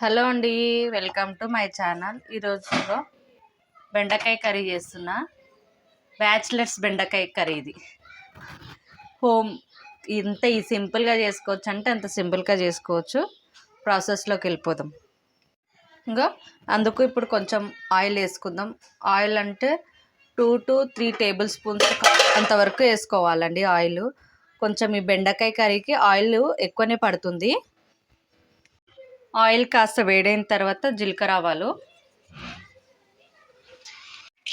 Hello అండి, welcome to my channel. ఈరోజు బెండకాయ కర్రీ చేస్తున్నా. బ్యాచిలర్స్ బెండకాయ కర్రీ ఇది. హోమ్ ఇంత సింపుల్గా చేసుకోవచ్చు అంటే అంత సింపుల్గా చేసుకోవచ్చు. ప్రాసెస్లోకి వెళ్ళిపోదాం. ఇంకా అందుకు ఇప్పుడు కొంచెం ఆయిల్ వేసుకుందాం. ఆయిల్ అంటే 2 to 3 టేబుల్ స్పూన్స్ అంతవరకు వేసుకోవాలండి ఆయిల్. కొంచెం ఈ బెండకాయ కర్రీకి ఆయిల్ ఎక్కువనే పడుతుంది. ఆయిల్ కాస్త వేడైన తర్వాత జీలకర్ర ఆవాలు,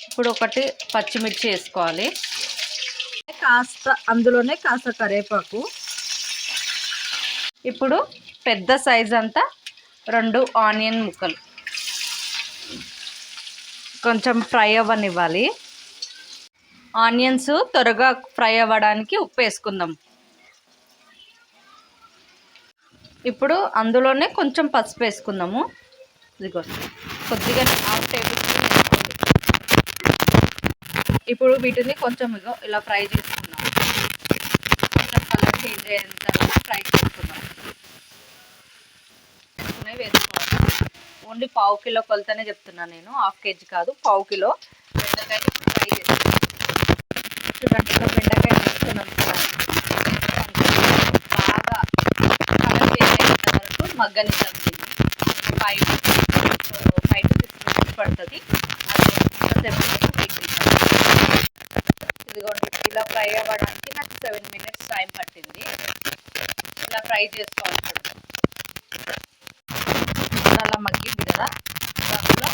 ఇప్పుడు ఒకటి పచ్చిమిర్చి వేసుకోవాలి. అందులోనే కాస్త కరివేపాకు. ఇప్పుడు పెద్ద సైజ్ అంతా 2 ఆనియన్ ముక్కలు కొంచెం ఫ్రై అవ్వనివ్వాలి. ఆనియన్స్ త్వరగా ఫ్రై అవ్వడానికి ఉప్పు వేసుకుందాం. ఇప్పుడు అందులోనే కొంచెం పసుపు వేసుకుందాము. ఇదిగో కొద్దిగా 1/2 టేబుల్ స్పూన్ వేసుకోండి. ఇప్పుడు వీటిని కొంచెం ఇలా ఫ్రై చేసుకుందాం. కొంచెం కలర్ చేంజ్ అయ్యేంత ఫ్రై చేసుకుందాం. వేసుకోవాలి. ఓన్లీ 1/2 కిలో కొలతనే చెప్తున్నాను నేను, 1/2 కేజీ కాదు, 1/2 కిలో బెండకాయ ఫ్రై చేసుకుందాం. చూడండి, ఇలా బెండకాయ వేసుకున్నాం. బాగా కలర్ చేంజ్ అయ్యేంత వరకు మగ్గనిద్దాం. 5 to 6 minutes పడుతుంది. ఇదిగోండి, ఇలా ఫ్రై అవ్వడానికి నాకు 7 minutes టైం పట్టింది. ఇలా ఫ్రై చేసుకోవాలి. అలా మగ్గింది కదా, దాంట్లో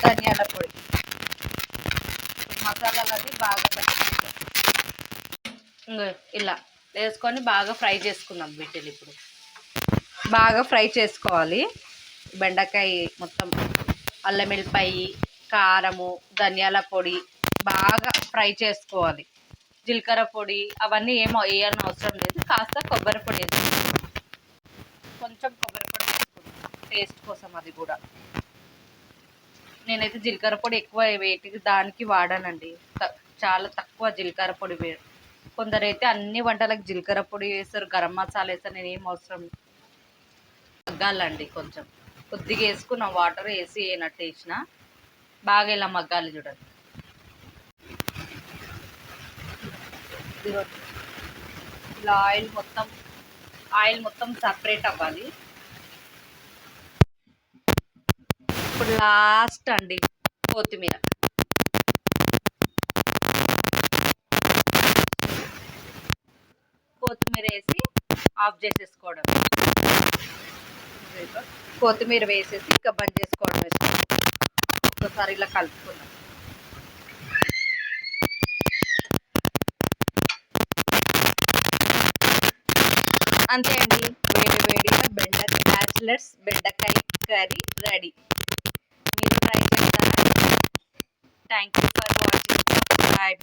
ధనియాల పొడి, మసాలాలన్నీ బాగా ఇలా వేసుకొని బాగా ఫ్రై చేసుకుందాం. వీటిని ఇప్పుడు బాగా ఫ్రై చేసుకోవాలి. బెండకాయ మొత్తం అల్లం వెల్లిపాయి, కారము, ధనియాల పొడి బాగా ఫ్రై చేసుకోవాలి. జీలకర్ర పొడి అవన్నీ ఏమో వేయని అవసరం లేదు. కాస్త కొబ్బరి పొడి వేసుకుంటాం. కొంచెం కొబ్బరి పొడి వేసుకుంటాం టేస్ట్ కోసం. అది కూడా నేనైతే జీలకర్ర పొడి ఎక్కువ వేటికి దానికి వాడానండి. చాలా తక్కువ జీలకర్ర పొడి కొందరైతే అన్ని వంటలకు జీలకర్ర పొడి వేస్తారు, గరం మసాలా వేస్తారు. నేనేం అవసరం మగ్గాలండి. కొంచెం కొద్దిగా వేసుకున్న వాటర్ వేసి వేయనట్టు వేసిన బాగా ఇలా మగ్గాలి. చూడండి, ఇలా ఆయిల్ మొత్తం సపరేట్ అవ్వాలి. ఇప్పుడు లాస్ట్ అండి కొత్తిమీర వేసి ఆఫ్ చేసేసుకోవడం. కొత్తిమీర వేసేసి ఇంకా బంద్ చేసుకోవడం. ఒక్కసారి ఇలా కలుపుకుందాం. అంతే అండి, వేడిగా బ్యాచిలర్స్ బెండకాయ కర్రీ రెడీ. మీరు ట్రై చేస్తారా? Thank you for watching. Bye.